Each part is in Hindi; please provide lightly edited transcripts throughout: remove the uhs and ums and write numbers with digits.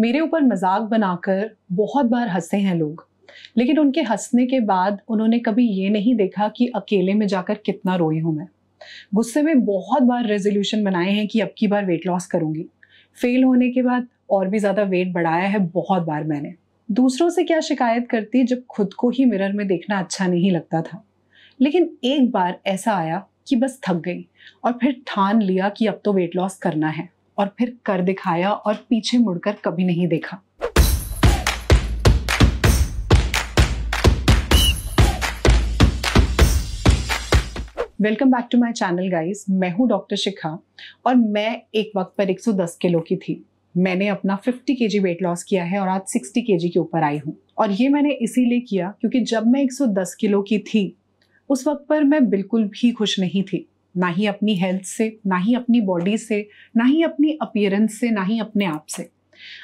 मेरे ऊपर मजाक बनाकर बहुत बार हंसे हैं लोग, लेकिन उनके हंसने के बाद उन्होंने कभी ये नहीं देखा कि अकेले में जाकर कितना रोई हूँ मैं। गुस्से में बहुत बार रेजोल्यूशन बनाए हैं कि अब की बार वेट लॉस करूंगी। फेल होने के बाद और भी ज़्यादा वेट बढ़ाया है बहुत बार मैंने। दूसरों से क्या शिकायत करती जब खुद को ही मिरर में देखना अच्छा नहीं लगता था। लेकिन एक बार ऐसा आया कि बस थक गई और फिर ठान लिया कि अब तो वेट लॉस करना है, और फिर कर दिखाया और पीछे मुड़कर कभी नहीं देखा। Welcome back to my channel guys. मैं हूँ डॉक्टर शिखा और मैं एक वक्त पर 110 किलो की थी। मैंने अपना 50 केजी वेट लॉस किया है और आज 60 केजी के ऊपर आई हूँ। और ये मैंने इसीलिए किया क्योंकि जब मैं 110 किलो की थी उस वक्त पर मैं बिल्कुल भी खुश नहीं थी, ना ही अपनी हेल्थ से, ना ही अपनी बॉडी से, ना ही अपनी अपीयरेंस से, ना ही अपने आप से।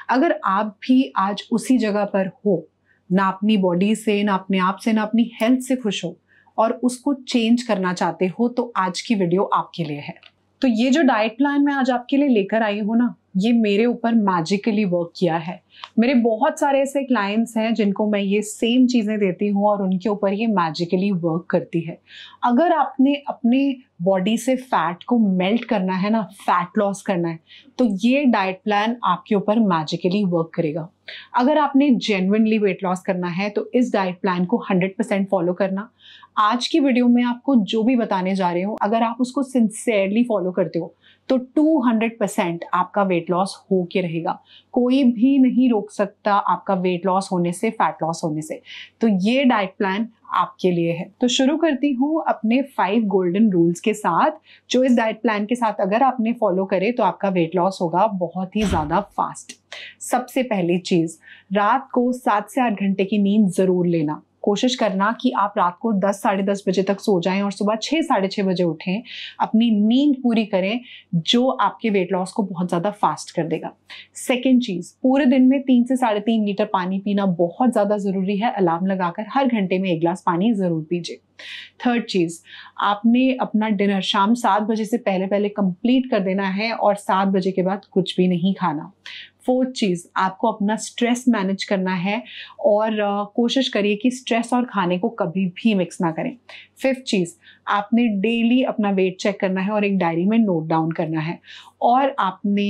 अगर आप भी आज उसी जगह पर हो, ना अपनी बॉडी से, ना अपने आप से, ना अपनी हेल्थ से खुश हो और उसको चेंज करना चाहते हो, तो आज की वीडियो आपके लिए है। तो ये जो डाइट प्लान मैं आज आपके लिए लेकर आई हूँ ना, ये मेरे ऊपर मैजिकली वर्क किया है। मेरे बहुत सारे ऐसे क्लाइंट्स हैं जिनको मैं ये सेम चीज़ें देती हूँ और उनके ऊपर ये मैजिकली वर्क करती है। अगर आपने अपने बॉडी से फैट को मेल्ट करना है ना, फैट लॉस करना है, तो ये डाइट प्लान आपके ऊपर मैजिकली वर्क करेगा। अगर आपने जेन्युइनली वेट लॉस करना है तो इस डाइट प्लान को 100% फॉलो करना। आज की वीडियो में आपको जो भी बताने जा रही हूँ, अगर आप उसको सिंसियरली फॉलो करते हो तो 200% आपका वेट लॉस हो के रहेगा। कोई भी नहीं रोक सकता आपका वेट लॉस होने से, फैट लॉस होने से। तो ये डाइट प्लान आपके लिए है। तो शुरू करती हूँ अपने 5 गोल्डन रूल्स के साथ, जो इस डाइट प्लान के साथ अगर आपने फॉलो करे तो आपका वेट लॉस होगा बहुत ही ज़्यादा फास्ट। सबसे पहली चीज़, रात को 7 से 8 घंटे की नींद ज़रूर लेना। कोशिश करना कि आप रात को 10 साढ़े 10 बजे तक सो जाएं और सुबह 6 साढ़े 6 बजे उठें। अपनी नींद पूरी करें, जो आपके वेट लॉस को बहुत ज़्यादा फास्ट कर देगा। सेकेंड चीज़, पूरे दिन में 3 से 3.5 लीटर पानी पीना बहुत ज़्यादा ज़रूरी है। अलार्म लगाकर हर घंटे में 1 गिलास पानी ज़रूर पीजिए। थर्ड चीज़, आपने अपना डिनर शाम 7 बजे से पहले कंप्लीट कर देना है और 7 बजे के बाद कुछ भी नहीं खाना। फोर्थ चीज़, आपको अपना स्ट्रेस मैनेज करना है और कोशिश करिए कि स्ट्रेस और खाने को कभी भी मिक्स ना करें। फिफ्थ चीज़, आपने डेली अपना वेट चेक करना है और एक डायरी में नोट डाउन करना है। और आपने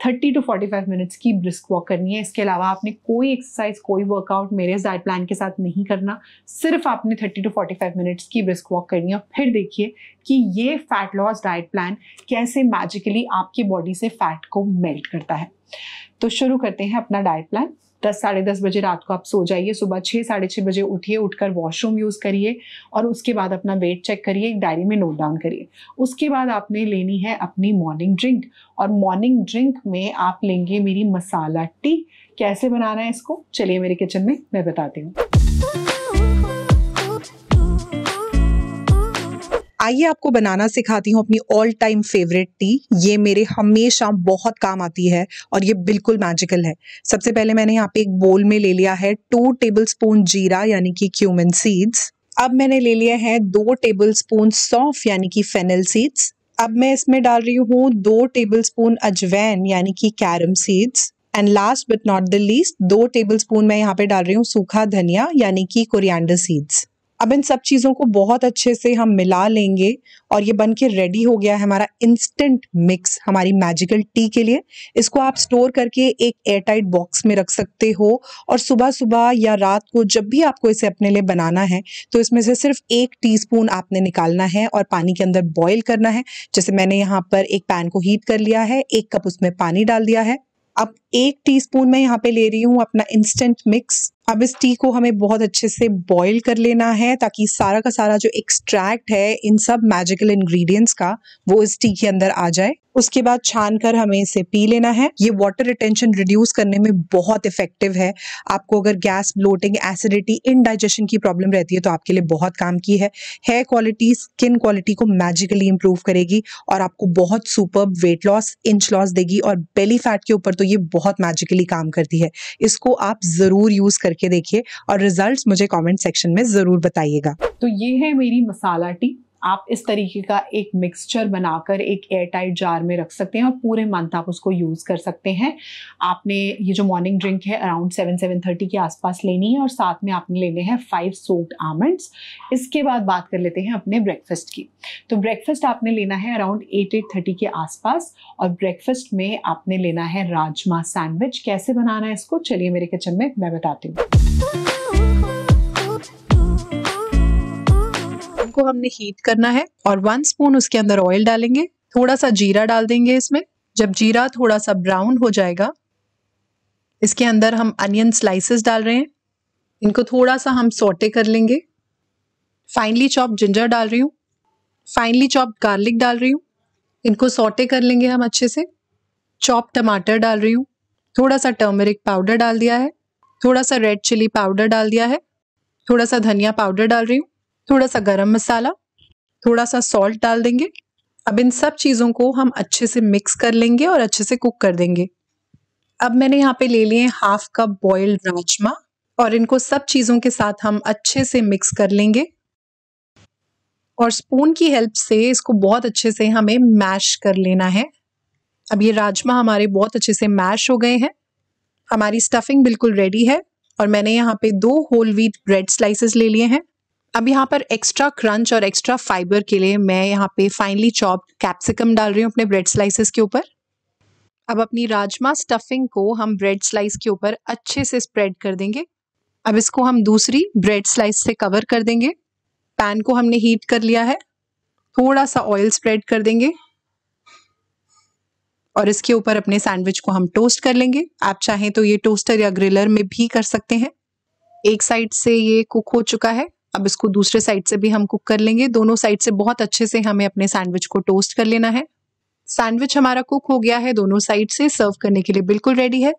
30 to 45 मिनट्स की ब्रिस्क वॉक करनी है। इसके अलावा आपने कोई एक्सरसाइज, कोई वर्कआउट मेरे इस डाइट प्लान के साथ नहीं करना। सिर्फ आपने 30 to 45 मिनट्स की ब्रिस्क वॉक करनी है। फिर देखिए कि ये फैट लॉस डाइट प्लान कैसे मैजिकली आपकी बॉडी से फैट को मेल्ट करता है। तो शुरू करते हैं अपना डाइट प्लान। 10 साढ़े 10 बजे रात को आप सो जाइए, सुबह 6 साढ़े 6 बजे उठिए, उठकर वॉशरूम यूज़ करिए और उसके बाद अपना वेट चेक करिए, एक डायरी में नोट डाउन करिए। उसके बाद आपने लेनी है अपनी मॉर्निंग ड्रिंक, और मॉर्निंग ड्रिंक में आप लेंगे मेरी मसाला टी। कैसे बनाना है इसको, चलिए मेरे किचन में मैं बताती हूँ। आइए आपको बनाना सिखाती हूँ अपनी ऑल टाइम फेवरेट टी। ये मेरे हमेशा बहुत काम आती है और ये बिल्कुल मैजिकल है। सबसे पहले मैंने यहाँ पे एक बोल में ले लिया है 2 टेबलस्पून जीरा यानी कि क्यूमिन सीड्स। अब मैंने ले लिया है 2 टेबलस्पून सौंफ यानी कि फेनल सीड्स। अब मैं इसमें डाल रही हूँ 2 टेबलस्पून अजवैन यानी कि carom seeds. And last but not the least, 2 tablespoon मैं यहाँ पे डाल रही हूँ सूखा धनिया यानी कि कोरिएंडर सीड्स। अब इन सब चीज़ों को बहुत अच्छे से हम मिला लेंगे और ये बन के रेडी हो गया है हमारा इंस्टेंट मिक्स हमारी मैजिकल टी के लिए। इसको आप स्टोर करके एक एयरटाइट बॉक्स में रख सकते हो और सुबह सुबह या रात को जब भी आपको इसे अपने लिए बनाना है तो इसमें से सिर्फ 1 टीस्पून आपने निकालना है और पानी के अंदर बॉईल करना है। जैसे मैंने यहाँ पर एक पैन को हीट कर लिया है, 1 कप उसमें पानी डाल दिया है। अब 1 टीस्पून मैं यहाँ पे ले रही हूँ अपना इंस्टेंट मिक्स। अब इस टी को हमें बहुत अच्छे से बॉईल कर लेना है ताकि सारा का सारा जो एक्सट्रैक्ट है इन सब मैजिकल इंग्रेडिएंट्स का वो इस टी के अंदर आ जाए। उसके बाद छान कर हमें इसे पी लेना है। ये वाटर रिटेंशन रिड्यूस करने में बहुत इफेक्टिव है। आपको अगर गैस, ब्लोटिंग, एसिडिटी, इनडाइजेशन की प्रॉब्लम रहती है तो आपके लिए बहुत काम की है। हेयर क्वालिटी, स्किन क्वालिटी को मैजिकली इंप्रूव करेगी और आपको बहुत superb weight loss, inch loss देगी और बेली फैट के ऊपर तो ये बहुत मैजिकली काम करती है। इसको आप जरूर यूज करके देखिए और रिजल्ट्स मुझे कमेंट सेक्शन में जरूर बताइएगा। तो ये है मेरी मसाला टी। आप इस तरीके का एक मिक्सचर बनाकर एक एयर टाइट जार में रख सकते हैं और पूरे मंथ आप उसको यूज़ कर सकते हैं। आपने ये जो मॉर्निंग ड्रिंक है अराउंड 7-7:30 के आसपास लेनी है और साथ में आपने लेने हैं 5 सोक्ड आमंड्स। इसके बाद बात कर लेते हैं अपने ब्रेकफास्ट की। तो ब्रेकफास्ट आपने लेना है अराउंड 8-8:30 के आसपास और ब्रेकफास्ट में आपने लेना है राजमा सैंडविच। कैसे बनाना है इसको, चलिए मेरे किचन में मैं बताती हूँ। को हमने हीट करना है और 1 स्पून उसके अंदर ऑयल डालेंगे, थोड़ा सा जीरा डाल देंगे इसमें। जब जीरा थोड़ा सा ब्राउन हो जाएगा, इसके अंदर हम अनियन स्लाइसेस डाल रहे हैं, इनको थोड़ा सा हम सौटे कर लेंगे। फाइनली चॉप्ड जिंजर डाल रही हूँ, फाइनली चॉप्ड गार्लिक डाल रही हूँ, इनको सौटे कर लेंगे हम अच्छे से। चॉप टमाटर डाल रही हूँ, थोड़ा सा टर्मरिक पाउडर डाल दिया है, थोड़ा सा रेड चिली पाउडर डाल दिया है, थोड़ा सा धनिया पाउडर डाल रही हूँ, थोड़ा सा गरम मसाला, थोड़ा सा सॉल्ट डाल देंगे। अब इन सब चीज़ों को हम अच्छे से मिक्स कर लेंगे और अच्छे से कुक कर देंगे। अब मैंने यहाँ पे ले लिए 1/2 कप बॉइल्ड राजमा और इनको सब चीज़ों के साथ हम अच्छे से मिक्स कर लेंगे और स्पून की हेल्प से इसको बहुत अच्छे से हमें मैश कर लेना है। अब ये राजमा हमारे बहुत अच्छे से मैश हो गए हैं, हमारी स्टफिंग बिल्कुल रेडी है और मैंने यहाँ पे 2 होल व्हीट ब्रेड स्लाइसेस ले लिए हैं। अब यहाँ पर एक्स्ट्रा क्रंच और एक्स्ट्रा फाइबर के लिए मैं यहाँ पे फाइनली चॉप्ड कैप्सिकम डाल रही हूँ अपने ब्रेड स्लाइसेस के ऊपर। अब अपनी राजमा स्टफिंग को हम ब्रेड स्लाइस के ऊपर अच्छे से स्प्रेड कर देंगे। अब इसको हम दूसरी ब्रेड स्लाइस से कवर कर देंगे। पैन को हमने हीट कर लिया है, थोड़ा सा ऑयल स्प्रेड कर देंगे और इसके ऊपर अपने सैंडविच को हम टोस्ट कर लेंगे। आप चाहें तो ये टोस्टर या ग्रिलर में भी कर सकते हैं। एक साइड से ये कुक हो चुका है, अब इसको दूसरे साइड से भी हम कुक कर लेंगे। दोनों साइड से बहुत अच्छे से हमें अपने सैंडविच को टोस्ट कर लेना है। सैंडविच हमारा कुक हो गया है, दोनों साइड से सर्व करने के लिए बिल्कुल रेडी है।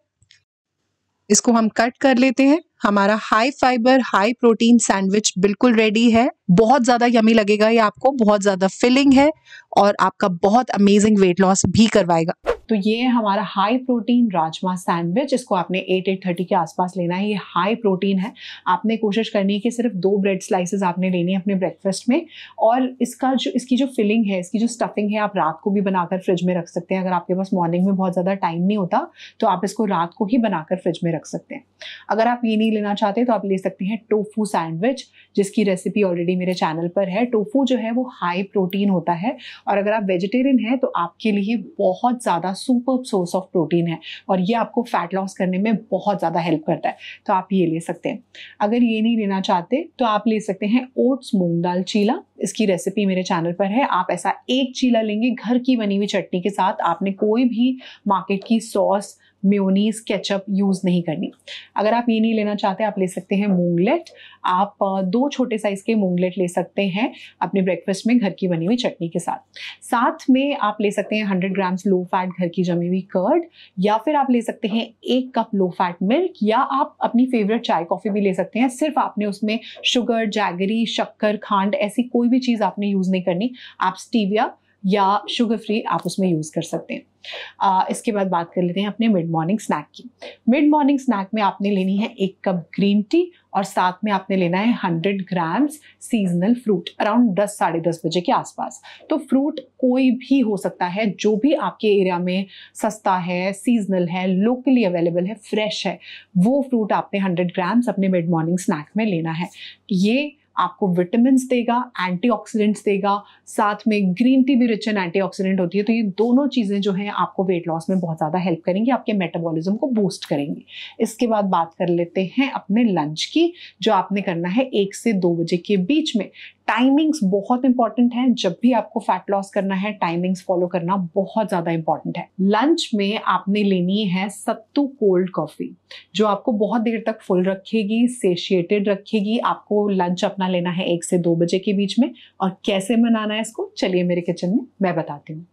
इसको हम कट कर लेते हैं। हमारा high fibre high protein sandwich बिल्कुल रेडी है। बहुत ज़्यादा यमी लगेगा ये आपको, बहुत ज़्यादा फिलिंग है और आपका बहुत अमेजिंग वेट लॉस भी करवाएगा। तो ये हमारा हाई प्रोटीन राजमा सैंडविच, इसको आपने 8-8:30 के आसपास लेना है। ये हाई प्रोटीन है। आपने कोशिश करनी है कि सिर्फ 2 ब्रेड स्लाइसेस आपने लेनी है अपने ब्रेकफास्ट में और इसकी जो फिलिंग है, इसकी जो स्टफिंग है, आप रात को भी बनाकर फ्रिज में रख सकते हैं। अगर आपके पास मॉर्निंग में बहुत ज़्यादा टाइम नहीं होता तो आप इसको रात को ही बनाकर फ्रिज में रख सकते हैं। अगर आप ये नहीं लेना चाहते तो आप ले सकते हैं टोफू सैंडविच, जिसकी रेसिपी ऑलरेडी मेरे चैनल पर है। टोफू जो है वो हाई प्रोटीन होता है और अगर आप वेजिटेरियन हैं तो आपके लिए बहुत ज़्यादा सुपर सोर्स ऑफ प्रोटीन है और ये आपको फैट लॉस करने में बहुत ज़्यादा हेल्प करता है, तो आप ये ले सकते हैं। अगर ये नहीं लेना चाहते तो आप ले सकते हैं ओट्स मूंग दाल चीला, इसकी रेसिपी मेरे चैनल पर है। आप ऐसा 1 चीला लेंगे घर की बनी हुई चटनी के साथ, आपने कोई भी मार्केट की सॉस, मेयोनीज, केचप यूज़ नहीं करनी। अगर आप ये नहीं लेना चाहते आप ले सकते हैं मूंगलेट। आप 2 छोटे साइज़ के मूंगलेट ले सकते हैं अपने ब्रेकफास्ट में घर की बनी हुई चटनी के साथ। साथ में आप ले सकते हैं 100 ग्राम्स लो फैट घर की जमी हुई कर्ड, या फिर आप ले सकते हैं 1 कप लो फैट मिल्क, या आप अपनी फेवरेट चाय कॉफ़ी भी ले सकते हैं। सिर्फ आपने उसमें शुगर, जैगरी, शक्कर, खांड ऐसी कोई भी चीज़ आपने यूज़ नहीं करनी। आप स्टीविया या शुगर फ्री आप उसमें यूज़ कर सकते हैं। इसके बाद बात कर लेते हैं अपने मिड मॉर्निंग स्नैक की। मिड मॉर्निंग स्नैक में आपने लेनी है 1 कप ग्रीन टी और साथ में आपने लेना है 100 ग्राम्स सीजनल फ्रूट अराउंड 10 साढ़े 10 बजे के आसपास। तो फ्रूट कोई भी हो सकता है, जो भी आपके एरिया में सस्ता है, सीजनल है, लोकली अवेलेबल है, फ्रेश है, वो फ्रूट आपने 100 ग्राम्स अपने मिड मॉर्निंग स्नैक में लेना है। ये आपको विटामिन्स देगा, एंटीऑक्सीडेंट्स देगा, साथ में ग्रीन टी भी रिच इन एंटीऑक्सीडेंट होती है। तो ये दोनों चीज़ें जो हैं आपको वेट लॉस में बहुत ज़्यादा हेल्प करेंगी, आपके मेटाबॉलिज्म को बूस्ट करेंगी। इसके बाद बात कर लेते हैं अपने लंच की, जो आपने करना है 1 से 2 बजे के बीच में। टाइमिंग्स बहुत इंपॉर्टेंट है। जब भी आपको फैट लॉस करना है, टाइमिंग्स फॉलो करना बहुत ज़्यादा इंपॉर्टेंट है। लंच में आपने लेनी है सत्तू कोल्ड कॉफ़ी, जो आपको बहुत देर तक फुल रखेगी, सेशिएटेड रखेगी। आपको लंच अपना लेना है 1 से 2 बजे के बीच में। और कैसे बनाना है इसको, चलिए मेरे किचन में मैं बताती हूँ।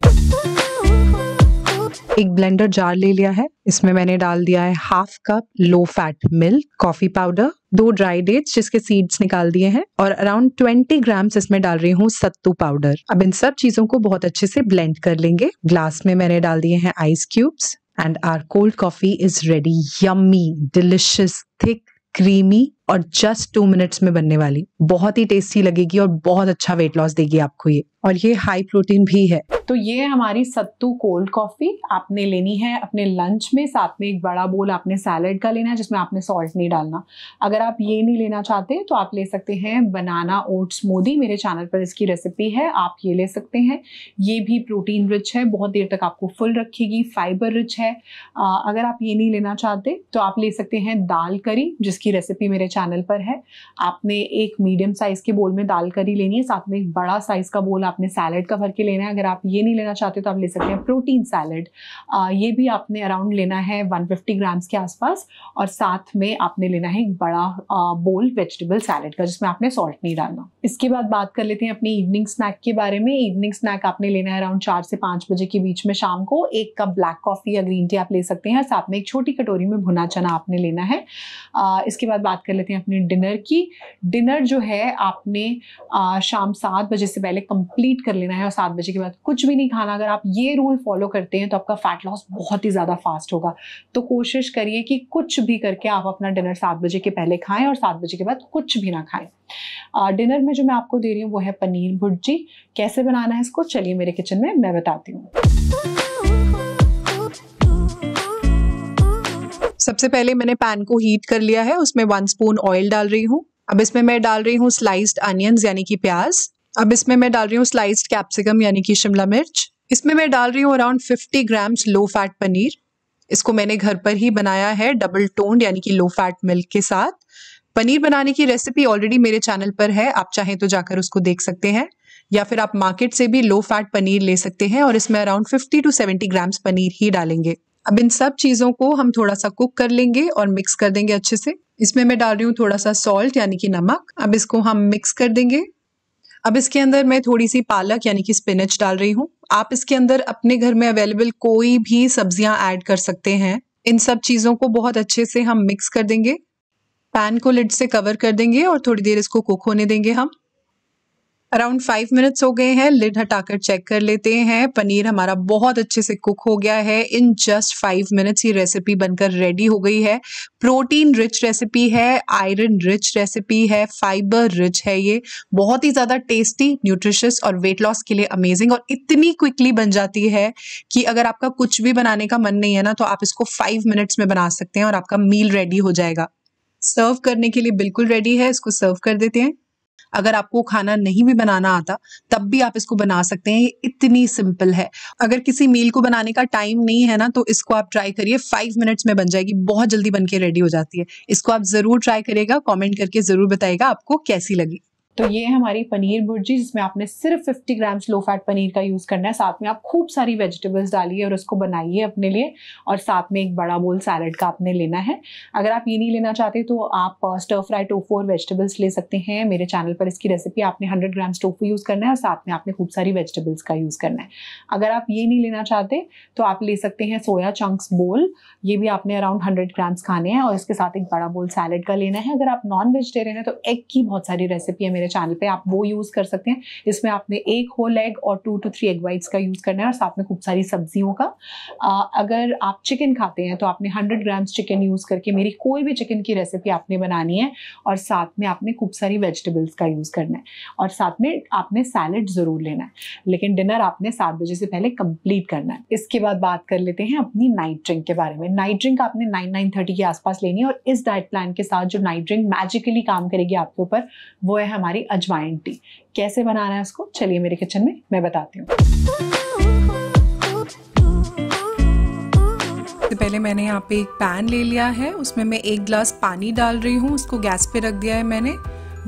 एक ब्लेंडर जार ले लिया है, इसमें मैंने डाल दिया है 1/2 cup low fat milk, coffee powder, 2 dry dates जिसके सीड्स निकाल दिए हैं और अराउंड 20 ग्राम्स इसमें डाल रही हूँ सत्तू पाउडर। अब इन सब चीजों को बहुत अच्छे से ब्लेंड कर लेंगे। ग्लास में मैंने डाल दिए हैं ice cubes and our cold coffee is ready. Yummy, delicious, thick, creamy और जस्ट 2 मिनट्स में बनने वाली। बहुत ही टेस्टी लगेगी और बहुत अच्छा वेट लॉस देगी आपको ये, और ये हाई प्रोटीन भी है। तो ये हमारी सत्तू कोल्ड कॉफी आपने लेनी है अपने लंच में। साथ में एक बड़ा बोल आपने सैलेड का लेना है जिसमें आपने सॉल्ट नहीं डालना। अगर आप ये नहीं लेना चाहते तो आप ले सकते हैं बनाना ओट स्मूदी, मेरे चैनल पर इसकी रेसिपी है, आप ये ले सकते हैं। ये भी प्रोटीन रिच है, बहुत देर तक आपको फुल रखेगी, फाइबर रिच है। अगर आप ये नहीं लेना चाहते तो आप ले सकते हैं दाल करी, जिसकी रेसिपी मेरे चैनल पर है। आपने एक मीडियम साइज के बोल में दाल करी लेनी है, साथ में एक बड़ा साइज का बोल आपने सैलेड का भर के लेना है। अगर आप ये नहीं लेना चाहते तो आप ले सकते हैं प्रोटीन सैलेड। ये भी आपने अराउंड लेना है 150 ग्राम्स के आसपास, और साथ में आपने लेना है एक बड़ा बोल वेजिटेबल सैलेड का जिसमें आपने सॉल्ट नहीं डालना। इसके बाद बात कर लेते हैं अपनी इवनिंग स्नैक के बारे में। इवनिंग स्नैक आपने लेना है अराउंड 4 से 5 बजे के बीच में शाम को। 1 कप ब्लैक कॉफी या ग्रीन टी आप ले सकते हैं, साथ में एक छोटी कटोरी में भुना चना आपने लेना है। इसके बाद बात कर लेते हैं अपने डिनर की। डिनर जो है आपने शाम 7 बजे से पहले कंप्लीट कर लेना है, और 7 बजे के बाद कुछ भी नहीं खाना। अगर आप ये रूल फॉलो करते हैं तो आपका फैट लॉस बहुत ही ज़्यादा फास्ट होगा। तो कोशिश करिए कि कुछ भी करके आप अपना डिनर 7 बजे के पहले खाएं और 7 बजे के बाद कुछ भी ना खाएं। डिनर में जो मैं आपको दे रही हूँ वो है पनीर भुर्जी। कैसे बनाना है इसको, चलिए मेरे किचन में मैं बताती हूँ। सबसे पहले मैंने पैन को हीट कर लिया है, उसमें 1 स्पून ऑयल डाल रही हूँ। अब इसमें मैं डाल रही हूँ स्लाइस्ड अनियंस यानी कि प्याज। अब इसमें मैं डाल रही हूँ स्लाइस्ड कैप्सिकम यानी कि शिमला मिर्च। इसमें मैं डाल रही हूँ around 50 grams low fat paneer. इसको मैंने घर पर ही बनाया है डबल टोन्ड यानी कि लो फैट मिल्क के साथ। पनीर बनाने की रेसिपी ऑलरेडी मेरे चैनल पर है, आप चाहें तो जाकर उसको देख सकते हैं, या फिर आप मार्केट से भी लो फैट पनीर ले सकते हैं। और इसमें अराउंड 50 to 70 ग्राम्स पनीर ही डालेंगे। अब इन सब चीज़ों को हम थोड़ा सा कुक कर लेंगे और मिक्स कर देंगे अच्छे से। इसमें मैं डाल रही हूँ थोड़ा सा सॉल्ट यानी कि नमक। अब इसको हम मिक्स कर देंगे। अब इसके अंदर मैं थोड़ी सी पालक यानी कि स्पिनच डाल रही हूँ। आप इसके अंदर अपने घर में अवेलेबल कोई भी सब्जियां ऐड कर सकते हैं। इन सब चीज़ों को बहुत अच्छे से हम मिक्स कर देंगे। पैन को लिड से कवर कर देंगे और थोड़ी देर इसको कुक होने देंगे हम। अराउंड 5 मिनट्स हो गए हैं, लिड हटाकर चेक कर लेते हैं। पनीर हमारा बहुत अच्छे से कुक हो गया है। इन जस्ट 5 मिनट्स ये रेसिपी बनकर रेडी हो गई है। प्रोटीन रिच रेसिपी है, आयरन रिच रेसिपी है, फाइबर रिच है। ये बहुत ही ज़्यादा टेस्टी, न्यूट्रिशियस और वेट लॉस के लिए अमेजिंग, और इतनी क्विकली बन जाती है कि अगर आपका कुछ भी बनाने का मन नहीं है ना तो आप इसको 5 मिनट्स में बना सकते हैं और आपका मील रेडी हो जाएगा। सर्व करने के लिए बिल्कुल रेडी है, इसको सर्व कर देते हैं। अगर आपको खाना नहीं भी बनाना आता तब भी आप इसको बना सकते हैं, ये इतनी सिंपल है। अगर किसी मील को बनाने का टाइम नहीं है ना तो इसको आप ट्राई करिए, 5 मिनट्स में बन जाएगी, बहुत जल्दी बन के रेडी हो जाती है। इसको आप जरूर ट्राई करिएगा, कमेंट करके जरूर बताइएगा आपको कैसी लगी। तो ये है हमारी पनीर भुर्जी, जिसमें आपने सिर्फ 50 ग्राम्स लो फैट पनीर का यूज़ करना है। साथ में आप खूब सारी वेजिटेबल्स डालिए और उसको बनाइए अपने लिए, और साथ में एक बड़ा बोल सैलेड का आपने लेना है। अगर आप ये नहीं लेना चाहते तो आप स्टर फ्राई टोफू और वेजिटेबल्स ले सकते हैं। मेरे चैनल पर इसकी रेसिपी, आपने 100 ग्राम्स टोफू यूज़ करना है और साथ में आपने खूब सारी वेजिटेबल्स का यूज़ करना है। अगर आप ये नहीं लेना चाहते तो आप ले सकते हैं सोया चंक्स बोल, ये भी आपने अराउंड 100 ग्राम्स खाने हैं, और इसके साथ एक बड़ा बोल सैलेड का लेना है। अगर आप नॉन वेजिटेरियन है तो एग की बहुत सारी रेसिपी है मेरे चैनल पे, आप वो यूज कर सकते हैं। इसमें आपने 1 होल एग और 2 to 3 एग वाइट्स का यूज करना है, और साथ में खूब सारी सब्जियों का। अगर आप चिकन खाते हैं तो आपने 100 ग्राम्स चिकन यूज करके मेरी कोई भी चिकन की रेसिपी आपने बनानी है, और साथ में आपने खूब सारी वेजिटेबल्स का यूज करना है, और साथ में आपने सैलेड जरूर लेना है। लेकिन डिनर आपने 7 बजे से पहले कंप्लीट करना है। इसके बाद बात कर लेते हैं अपनी नाइट ड्रिंक के बारे में। नाइट ड्रिंक आपने 9-9:30 के आसपास लेनी है, और इस डाइट प्लान के साथ जो नाइट ड्रिंक मैजिकली काम करेगी आपके ऊपर वो है हमारी अजवाइन टी। कैसे बनाना है उसको, चलिए मेरे किचन में मैं बताती हूँ। तो पहले मैंने यहाँ पे एक पैन ले लिया है, उसमें मैं 1 ग्लास पानी डाल रही हूँ, उसको गैस पे रख दिया है मैंने।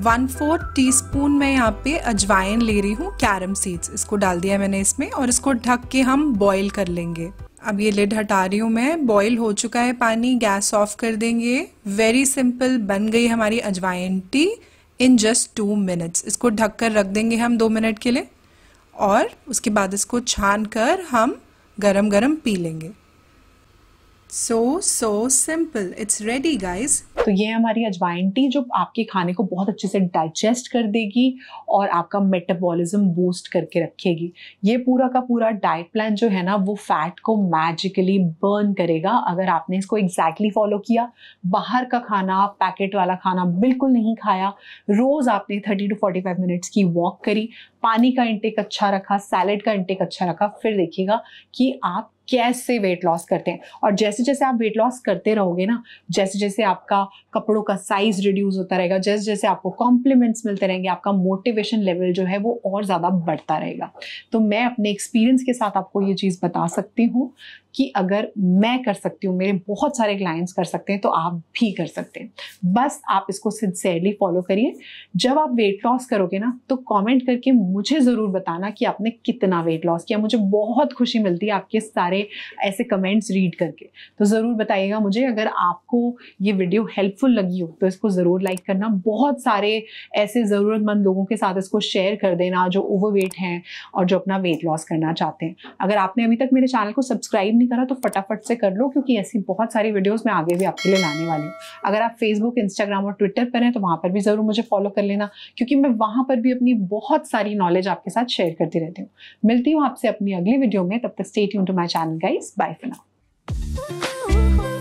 1/4 टीस्पून मैं यहाँ पे अजवाइन ले रही हूँ, कैरम सीड्स, इसको डाल दिया है मैंने इसमें, और इसको ढक के हम बॉईल कर लेंगे। अब ये लिड हटा रही हूँ मैं, बॉईल हो चुका है पानी, गैस ऑफ कर देंगे। वेरी सिंपल, बन गई हमारी अजवाइन टी इन जस्ट 2 मिनट्स। इसको ढक कर रख देंगे हम 2 मिनट के लिए, और उसके बाद इसको छान कर हम गरम गरम पी लेंगे। So simple, it's ready guys। तो तो ये हमारी अजवाइन टी जो आपके खाने को बहुत अच्छे से डाइजेस्ट कर देगी और आपका मेटाबॉलिज्म बूस्ट करके रखेगी। ये पूरा का पूरा डाइट प्लान जो है ना वो फैट को मैजिकली बर्न करेगा अगर आपने इसको एग्जैक्टली फॉलो किया। बाहर का खाना, पैकेट वाला खाना बिल्कुल नहीं खाया, रोज आपने 30 to 45 मिनट्स की वॉक करी, पानी का इंटेक अच्छा रखा, सैलेड का इंटेक अच्छा रखा, फिर देखिएगा कि आप कैसे वेट लॉस करते हैं। और जैसे जैसे आप वेट लॉस करते रहोगे ना, जैसे जैसे आपका कपड़ों का साइज रिड्यूस होता रहेगा, जैसे जैसे आपको कॉम्प्लीमेंट्स मिलते रहेंगे, आपका मोटिवेशन लेवल जो है वो और ज़्यादा बढ़ता रहेगा। तो मैं अपने एक्सपीरियंस के साथ आपको ये चीज़ बता सकती हूँ कि अगर मैं कर सकती हूँ, मेरे बहुत सारे क्लाइंट्स कर सकते हैं, तो आप भी कर सकते हैं। बस आप इसको सिंसियरली फॉलो करिए। जब आप वेट लॉस करोगे ना तो कमेंट करके मुझे ज़रूर बताना कि आपने कितना वेट लॉस किया। मुझे बहुत खुशी मिलती है आपके सारे ऐसे कमेंट्स रीड करके। तो ज़रूर बताइएगा मुझे। अगर आपको ये वीडियो हेल्पफुल लगी हो तो इसको ज़रूर लाइक करना। बहुत सारे ऐसे ज़रूरतमंद लोगों के साथ इसको शेयर कर देना जो ओवरवेट हैं और जो अपना वेट लॉस करना चाहते हैं। अगर आपने अभी तक मेरे चैनल को सब्सक्राइब नहीं करा तो फटाफट से कर लो, क्योंकि ऐसी बहुत सारी वीडियोस मैं आगे भी आपके लिए लाने वाली हूँ। अगर आप फेसबुक, इंस्टाग्राम और ट्विटर पर हैं तो वहाँ पर भी ज़रूर मुझे फॉलो कर लेना, क्योंकि मैं वहाँ पर भी अपनी बहुत सारी नॉलेज आपके साथ शेयर करती रहती हूँ। मिलती हूँ आपसे अपनी अगली वीडियो में। तब तक stay tuned to my channel guys. Bye for now.